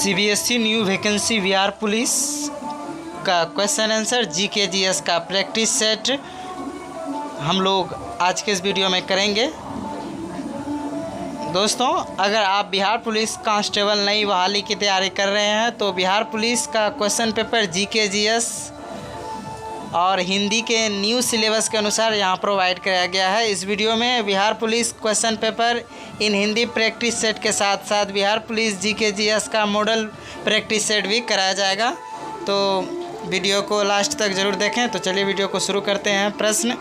CBSE new vacancy Bihar police का question answer GK GS का practice set हम लोग आज के इस वीडियो में करेंगे। दोस्तों, अगर आप बिहार पुलिस कांस्टेबल नई बहाली की तैयारी कर रहे हैं तो बिहार पुलिस का क्वेश्चन पेपर जीके जीएस और हिंदी के न्यू सिलेबस के अनुसार यहाँ प्रोवाइड कराया गया है। इस वीडियो में Bihar police question paper in Hindi practice set के साथ साथ बिहार पुलिस जीके जीएस का मॉडल प्रैक्टिस सेट भी कराया जाएगा, तो वीडियो को लास्ट तक ज़रूर देखें। तो चलिए वीडियो को शुरू करते हैं। प्रश्न,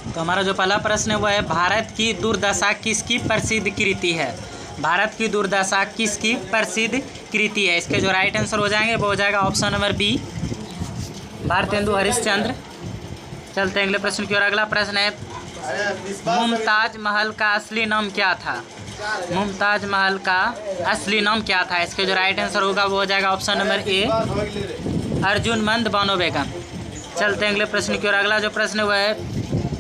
तो हमारा जो पहला प्रश्न है वो है, भारत की दुर्दशा किसकी प्रसिद्ध कृति है? भारत की दुर्दशा किसकी प्रसिद्ध कृति है? इसके जो राइट आंसर हो जाएंगे वो हो जाएगा option number B, Bharatendu Harishchandra. चलते हैं अगले प्रश्न की ओर। अगला प्रश्न है, मुमताज महल का असली नाम क्या था? मुमताज महल का असली नाम क्या था? इसके जो राइट आंसर होगा वो हो जाएगा ऑप्शन नंबर ए, अर्जुनमंद बानो बेगम। चलते हैं अगले प्रश्न की ओर। अगला जो प्रश्न है वह है,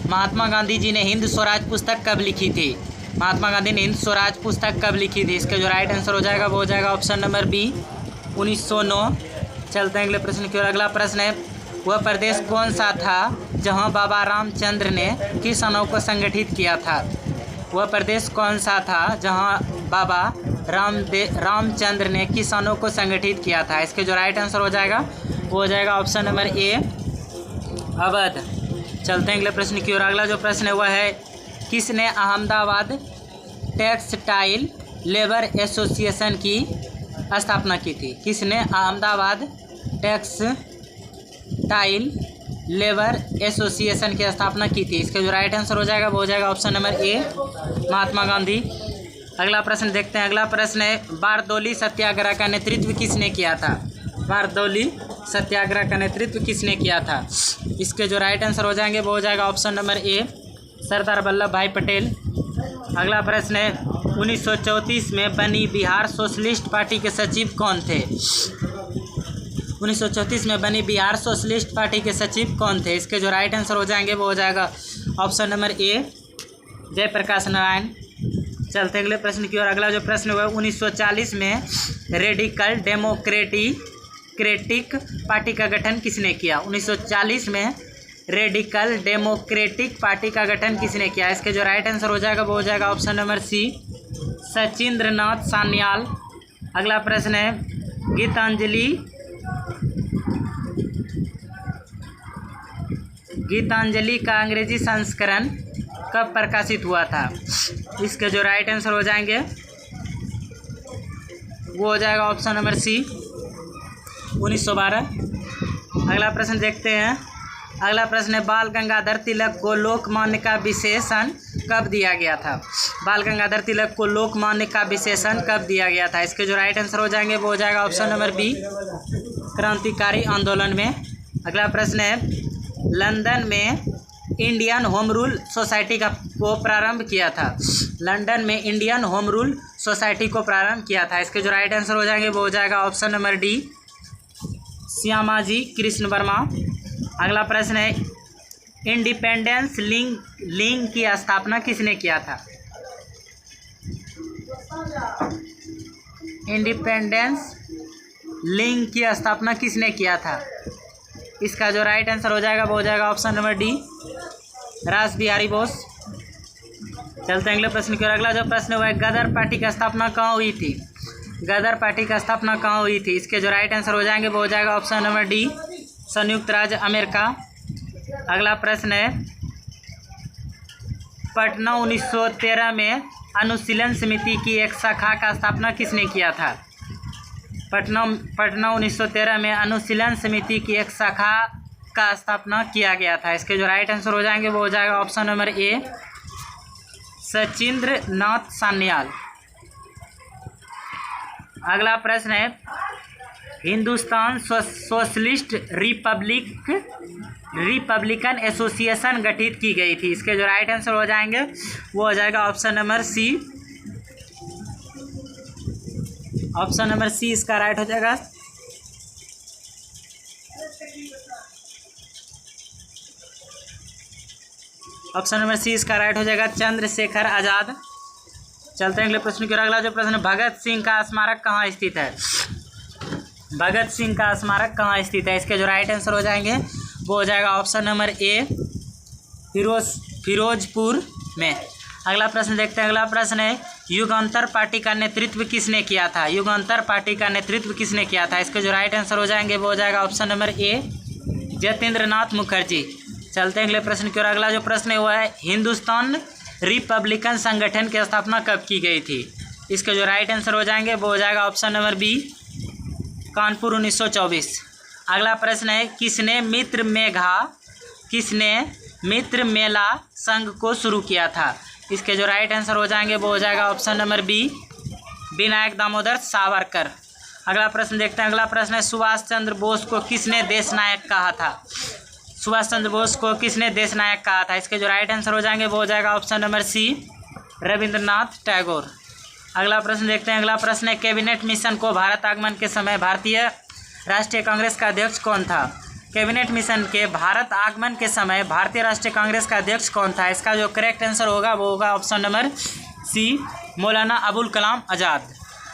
महात्मा गांधी जी ने हिंद स्वराज पुस्तक कब लिखी थी? महात्मा गांधी ने हिंद स्वराज पुस्तक कब लिखी थी? इसके जो राइट आंसर हो जाएगा वो हो जाएगा ऑप्शन नंबर बी, 1909। चलते हैं अगले प्रश्न की ओर। अगला प्रश्न है, वह प्रदेश कौन सा था जहां बाबा रामचंद्र ने किसानों को संगठित किया था? वह प्रदेश कौन सा था जहां बाबा रामचंद्र ने किसानों को संगठित किया था? इसके जो राइट आंसर हो जाएगा वो हो जाएगा ऑप्शन नंबर ए, अवध। चलते हैं अगले प्रश्न की ओर। अगला जो प्रश्न है वह है, किसने अहमदाबाद टेक्सटाइल लेबर एसोसिएशन की स्थापना की थी? किसने अहमदाबाद टेक्सटाइल लेबर एसोसिएशन की स्थापना की थी? इसके जो राइट आंसर हो जाएगा वो हो जाएगा ऑप्शन नंबर ए, महात्मा गांधी। अगला प्रश्न देखते हैं। अगला प्रश्न है, बारदौली सत्याग्रह का नेतृत्व किसने किया था? बारदौली सत्याग्रह का नेतृत्व किसने किया था? इसके जो राइट आंसर हो जाएंगे वो हो जाएगा ऑप्शन नंबर ए, सरदार वल्लभ भाई पटेल। अगला प्रश्न है, 1934 में बनी बिहार सोशलिस्ट पार्टी के सचिव कौन थे? 1934 में बनी बिहार सोशलिस्ट पार्टी के सचिव कौन थे? इसके जो राइट आंसर हो जाएंगे वो हो जाएगा option number A, Jayaprakash Narayan. चलते अगले प्रश्न की ओर। अगला जो प्रश्न हुआ, 1940 में रेडिकल डेमोक्रेटिक पार्टी का गठन किसने किया? 1940 में रेडिकल डेमोक्रेटिक पार्टी का गठन किसने किया? इसके जो राइट आंसर हो जाएगा वो हो जाएगा option number C, Sachindranath Sanyal. अगला प्रश्न है, गीतांजलि का अंग्रेजी संस्करण कब प्रकाशित हुआ था? इसके जो राइट आंसर हो जाएंगे वो हो जाएगा ऑप्शन नंबर सी, 1912। अगला प्रश्न देखते हैं। अगला प्रश्न है, बाल गंगाधर तिलक को लोकमान्य का विशेषण कब दिया गया था? बाल गंगाधर तिलक को लोकमान्य का विशेषण कब दिया गया था? इसके जो राइट आंसर हो जाएंगे वो हो जाएगा ऑप्शन नंबर बी, क्रांतिकारी आंदोलन में। अगला प्रश्न है, लंदन में इंडियन होम रूल सोसाइटी को प्रारंभ किया था? लंदन में इंडियन होम रूल सोसाइटी को प्रारंभ किया था? इसके जो राइट आंसर हो जाएंगे वो हो जाएगा option number D, Shyamaji Krishna Verma. अगला प्रश्न है, इंडिपेंडेंस लीग की स्थापना किसने किया था? इंडिपेंडेंस लीग की स्थापना किसने किया था? इसका जो राइट आंसर हो जाएगा वो हो जाएगा ऑप्शन नंबर डी, रास बिहारी बोस। चलते हैं अगले प्रश्न की ओर। अगला जो प्रश्न हुआ है, गदर पार्टी की स्थापना कहाँ हुई थी? गदर पार्टी की स्थापना कहाँ हुई थी? इसके जो राइट आंसर हो जाएंगे वो हो जाएगा ऑप्शन नंबर डी, संयुक्त राज्य अमेरिका। अगला प्रश्न है, पटना 1913 में अनुशीलन समिति की एक शाखा का स्थापना किसने किया था? पटना 1913 में अनुशीलन समिति की एक शाखा का स्थापना किया गया था? इसके जो राइट आंसर हो जाएंगे वो हो जाएगा ऑप्शन नंबर ए, सचिंद्रनाथ सान्याल। अगला प्रश्न है, हिंदुस्तान सोशलिस्ट रिपब्लिकन एसोसिएशन गठित की गई थी? इसके जो राइट आंसर हो जाएंगे वो हो जाएगा option number C, option number C इसका राइट हो जाएगा। ऑप्शन नंबर सी इसका राइट हो जाएगा, चंद्रशेखर आज़ाद। चलते हैं अगले प्रश्न की ओर। अगला जो प्रश्न है, भगत सिंह का स्मारक कहाँ स्थित है? भगत सिंह का स्मारक कहाँ स्थित है? इसके जो राइट आंसर हो जाएंगे वो हो जाएगा ऑप्शन नंबर ए, फिरोजपुर में। अगला प्रश्न देखते हैं। अगला प्रश्न है, युगांतर पार्टी का नेतृत्व किसने किया था? युगांतर पार्टी का नेतृत्व किसने किया था? इसके जो राइट आंसर हो जाएंगे वो हो जाएगा ऑप्शन नंबर ए, जतेंद्र नाथ मुखर्जी। चलते हैं अगले प्रश्न की ओर। अगला जो प्रश्न है वो है, हिंदुस्तान रिपब्लिकन संगठन की स्थापना कब की गई थी? इसके जो राइट आंसर हो जाएंगे वो हो जाएगा ऑप्शन नंबर बी, कानपुर 1924। अगला प्रश्न है, किसने मित्र मेला संघ को शुरू किया था? इसके जो राइट आंसर हो जाएंगे वो हो जाएगा option number B, Vinayak Damodar Savarkar. अगला प्रश्न देखते हैं। अगला प्रश्न है, सुभाष चंद्र बोस को किसने देश नायक कहा था? सुभाष चंद्र बोस को किसने देश नायक कहा था? इसके जो राइट आंसर हो जाएंगे वो हो जाएगा option number C, Rabindranath Tagore. अगला प्रश्न देखते हैं। अगला प्रश्न है, कैबिनेट मिशन को भारत आगमन के समय भारतीय राष्ट्रीय कांग्रेस का अध्यक्ष कौन था? कैबिनेट मिशन के भारत आगमन के समय भारतीय राष्ट्रीय कांग्रेस का अध्यक्ष कौन था? इसका जो करेक्ट आंसर होगा वो होगा ऑप्शन नंबर सी, मौलाना अबुल कलाम आज़ाद।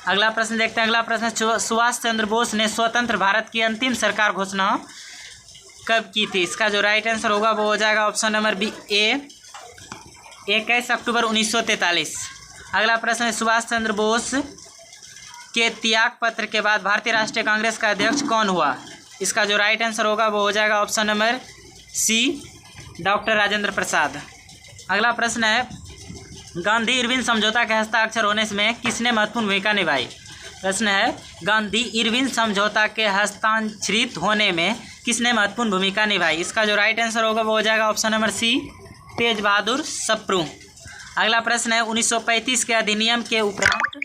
अगला प्रश्न देखते हैं। अगला प्रश्न, सुभाष चंद्र बोस ने स्वतंत्र भारत की अंतिम सरकार घोषणा कब की थी? इसका जो राइट आंसर होगा वो हो जाएगा ऑप्शन नंबर बी, ए, 21 अक्टूबर 1943। अगला प्रश्न है, सुभाष चंद्र बोस के त्याग पत्र के बाद भारतीय राष्ट्रीय कांग्रेस का अध्यक्ष कौन हुआ? इसका जो राइट आंसर होगा वो हो जाएगा option number C, doctor Rajendra Prasad. अगला प्रश्न है, गांधी इरविन समझौता के हस्ताक्षर होने में किसने महत्वपूर्ण भूमिका निभाई? प्रश्न है, गांधी इरविन समझौता के हस्ताक्षरित होने में किसने महत्वपूर्ण भूमिका निभाई? इसका जो राइट आंसर होगा वो हो जाएगा ऑप्शन नंबर सी, तेज बहादुर सप्रू। अगला प्रश्न है, 1935 के अधिनियम के उपरांत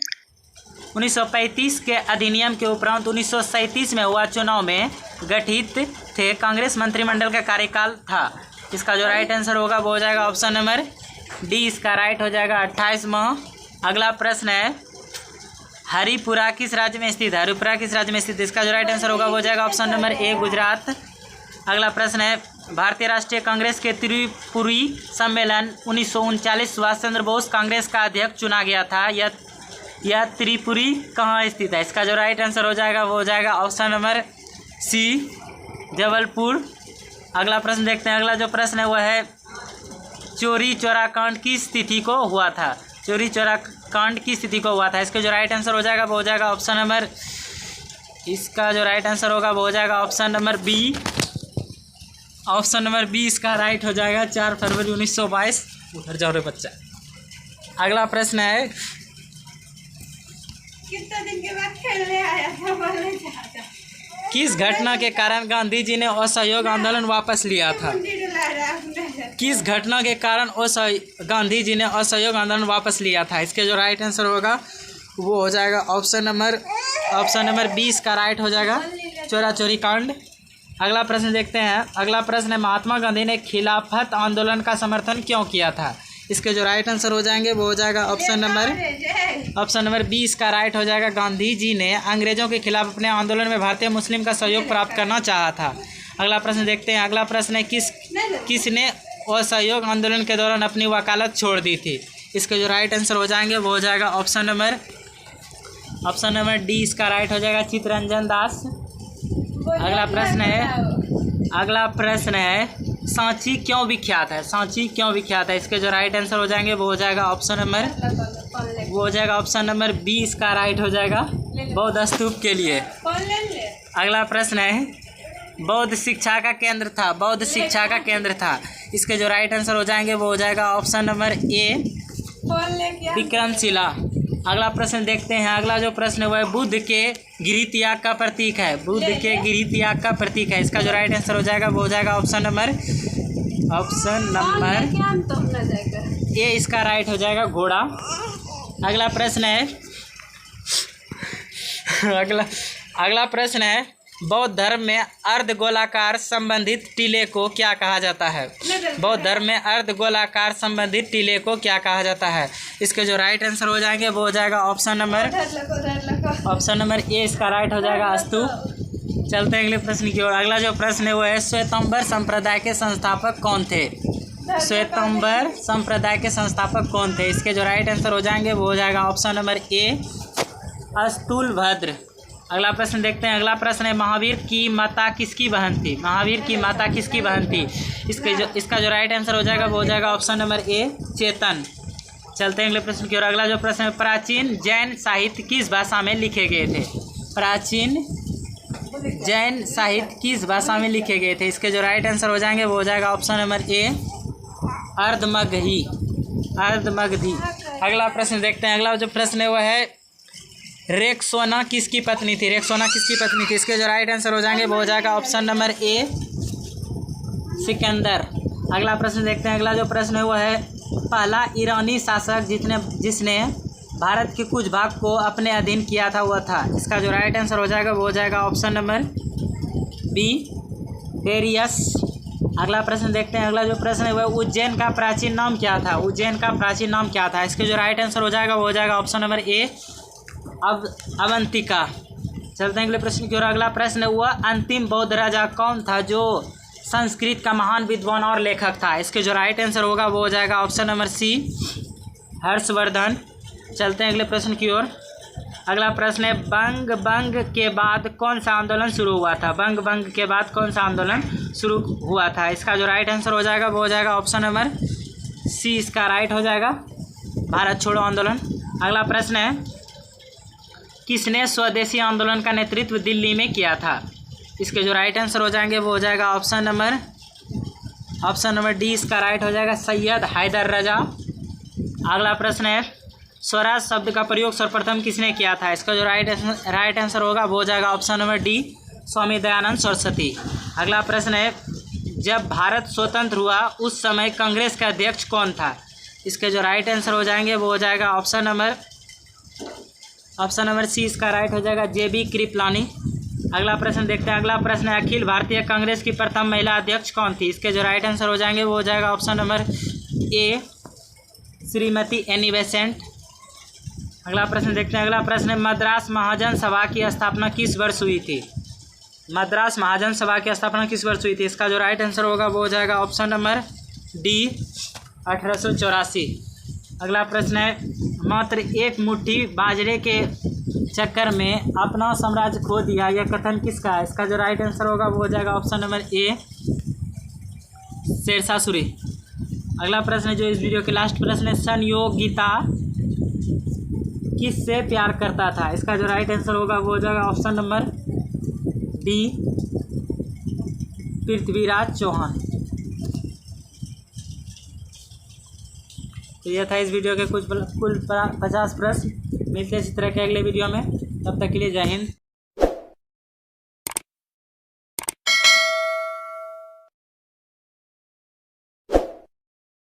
1937 में हुआ चुनाव में गठित थे कांग्रेस मंत्रिमंडल का कार्यकाल था। इसका जो राइट आंसर होगा वो हो जाएगा ऑप्शन नंबर डी, इसका राइट हो जाएगा 28 माह। अगला प्रश्न है, हरिपुरा किस राज्य में स्थित है? हरिपुरा किस राज्य में स्थित है? इसका जो राइट आंसर होगा वो हो जाएगा ऑप्शन नंबर ए, गुजरात। अगला प्रश्न है, भारतीय राष्ट्रीय कांग्रेस के त्रिपुरी सम्मेलन 1939 सुभाष चंद्र बोस कांग्रेस का अध्यक्ष चुना गया था। यह त्रिपुरी कहाँ स्थित है? इसका जो राइट आंसर हो जाएगा वो हो जाएगा ऑप्शन नंबर सी, जबलपुर। अगला प्रश्न देखते हैं। अगला जो प्रश्न है वो है, चोरी चौरा कांड किस तिथि को हुआ था? चोरी चौरा कांड किस तिथि को हुआ था? इसका जो राइट आंसर हो जाएगा वो हो जाएगा ऑप्शन नंबर, इसका जो राइट आंसर होगा वो हो जाएगा option number B, option number B इसका राइट हो जाएगा 4 फरवरी 1922। उधर जाओ रे बच्चा। अगला प्रश्न है, कितने दिन के बाद खेलने आया था? बोलने चाहता किस घटना के कारण गांधी जी ने असहयोग आंदोलन वापस लिया था? किस घटना के कारण गांधी जी ने असहयोग आंदोलन वापस लिया था? इसके जो राइट आंसर होगा वो हो जाएगा ऑप्शन नंबर 20 का राइट हो जाएगा चोरा चोरी कांड। अगला प्रश्न देखते हैं। अगला प्रश्न है, महात्मा गांधी ने खिलाफत आंदोलन का समर्थन क्यों किया था? इसके जो राइट आंसर हो जाएंगे वो हो जाएगा ऑप्शन नंबर 20 का राइट हो जाएगा, गांधी जी ने अंग्रेजों के खिलाफ अपने आंदोलन में भारतीय मुस्लिम का सहयोग प्राप्त करना चाहा था। अगला प्रश्न देखते हैं। अगला प्रश्न है, किसने असहयोग आंदोलन के दौरान अपनी वकालत छोड़ दी थी? इसके जो राइट आंसर हो जाएंगे वो हो जाएगा ऑप्शन नंबर डी, इसका राइट हो जाएगा चित्तरंजन दास। अगला प्रश्न है, सांची क्यों विख्यात है? सांची क्यों विख्यात है? इसके जो राइट आंसर हो जाएंगे वो हो जाएगा ऑप्शन नंबर बी, इसका राइट हो जाएगा बौद्ध स्तूप के लिए। अगला प्रश्न है, बौद्ध शिक्षा का केंद्र था। इसके जो राइट आंसर हो जाएंगे वो हो जाएगा ऑप्शन नंबर ए, विक्रमशिला। अगला प्रश्न देखते हैं। अगला जो प्रश्न है वो है, बुद्ध के गिरि त्याग का प्रतीक है। इसका जो राइट आंसर हो जाएगा वो हो जाएगा ऑप्शन नंबर ए, इसका राइट हो जाएगा घोड़ा। अगला प्रश्न है, बौद्ध धर्म में अर्धगोलाकार संबंधित टीले को क्या कहा जाता है? बौद्ध धर्म में अर्धगोलाकार संबंधित टीले को क्या कहा जाता है? इसके जो राइट आंसर हो जाएंगे वो हो जाएगा ऑप्शन नंबर ए, इसका राइट हो जाएगा स्तूप। चलते हैं अगले प्रश्न की ओर। अगला जो प्रश्न है वो है, श्वेतांबर संप्रदाय के संस्थापक कौन थे? श्वेतांबर संप्रदाय के संस्थापक कौन थे? इसके जो राइट आंसर हो जाएंगे वो हो जाएगा ऑप्शन नंबर ए अस्तुलभद्र। अगला प्रश्न देखते हैं। अगला प्रश्न है महावीर की माता किसकी बहन थी? महावीर की माता किसकी बहन थी? इसका जो राइट आंसर हो जाएगा वो हो जाएगा ऑप्शन नंबर ए चेतन। चलते हैं अगले प्रश्न की ओर। अगला जो प्रश्न है प्राचीन जैन साहित्य किस भाषा में लिखे गए थे? प्राचीन जैन साहित्य किस भाषा में लिखे गए थे? इसके जो राइट आंसर हो जाएंगे वो हो जाएगा ऑप्शन नंबर ए अर्धमगही, अर्धमगधी। अगला प्रश्न देखते हैं। अगला जो प्रश्न है वो है रेक्सोना किसकी पत्नी थी? रेक्सोना किसकी पत्नी थी? इसके जो राइट आंसर हो जाएंगे वो हो जाएगा ऑप्शन नंबर ए सिकंदर। अगला प्रश्न देखते हैं। अगला जो प्रश्न है वो है पहला ईरानी शासक जिसने भारत के कुछ भाग को अपने अधीन किया था वह था? इसका जो राइट आंसर हो जाएगा वो हो जाएगा ऑप्शन नंबर बी डेरियस। अगला प्रश्न देखते हैं। अगला जो प्रश्न है वह उज्जैन का प्राचीन नाम क्या था? उज्जैन का प्राचीन नाम क्या था? इसके जो राइट आंसर हो जाएगा वो हो जाएगा ऑप्शन नंबर ए अवंतिका। चलते हैं अगले प्रश्न की ओर। अगला प्रश्न है वह अंतिम बौद्ध राजा कौन था जो संस्कृत का महान विद्वान और लेखक था? इसके जो राइट आंसर होगा वो हो जाएगा ऑप्शन नंबर सी हर्षवर्धन। चलते हैं अगले प्रश्न की ओर। अगला प्रश्न है बंग के बाद कौन सा आंदोलन शुरू हुआ था? बंग के बाद कौन सा आंदोलन शुरू हुआ था? इसका जो राइट आंसर हो जाएगा वो हो जाएगा ऑप्शन नंबर सी, इसका राइट हो जाएगा भारत छोड़ो आंदोलन। अगला प्रश्न है किसने स्वदेशी आंदोलन का नेतृत्व दिल्ली में किया था? इसके जो राइट आंसर हो जाएंगे वो हो जाएगा ऑप्शन नंबर डी, इसका राइट हो जाएगा सैयद हैदर रजा। अगला प्रश्न है स्वराज शब्द का प्रयोग सर्वप्रथम किसने किया था? इसका जो राइट आंसर होगा वो हो जाएगा option number D Swami Dayanand Saraswati. अगला प्रश्न है जब भारत स्वतंत्र हुआ उस समय कांग्रेस का अध्यक्ष कौन था? इसके जो राइट आंसर हो जाएंगे वो हो जाएगा ऑप्शन नंबर सी, इसका राइट हो जाएगा JB कृपलानी। अगला प्रश्न देखते हैं। अगला प्रश्न है अखिल भारतीय कांग्रेस की प्रथम महिला अध्यक्ष कौन थी? इसके जो राइट आंसर हो जाएंगे वो हो जाएगा ऑप्शन नंबर ए श्रीमती एनी बेसेंट। अगला प्रश्न देखते हैं। अगला प्रश्न है मद्रास महाजन सभा की स्थापना किस वर्ष हुई थी? मद्रास महाजन सभा की स्थापना किस वर्ष हुई थी? इसका जो राइट आंसर होगा वो हो जाएगा ऑप्शन नंबर डी 1884। अगला प्रश्न है मात्र एक मुट्ठी बाजरे के चक्कर में अपना साम्राज्य खो दिया यह कथन किसका है? इसका जो राइट आंसर होगा वो हो जाएगा option number A Sher Shah Suri. अगला प्रश्न है जो इस वीडियो के लास्ट प्रश्न है संयोगिता किससे प्यार करता था? इसका जो राइट आंसर होगा वो हो जाएगा option number D Prithviraj Chauhan. तो यह था इस वीडियो के कुल 50 प्रश्न। मिलते हैं इसी तरह के अगले वीडियो में, तब तक के लिए जय हिंद।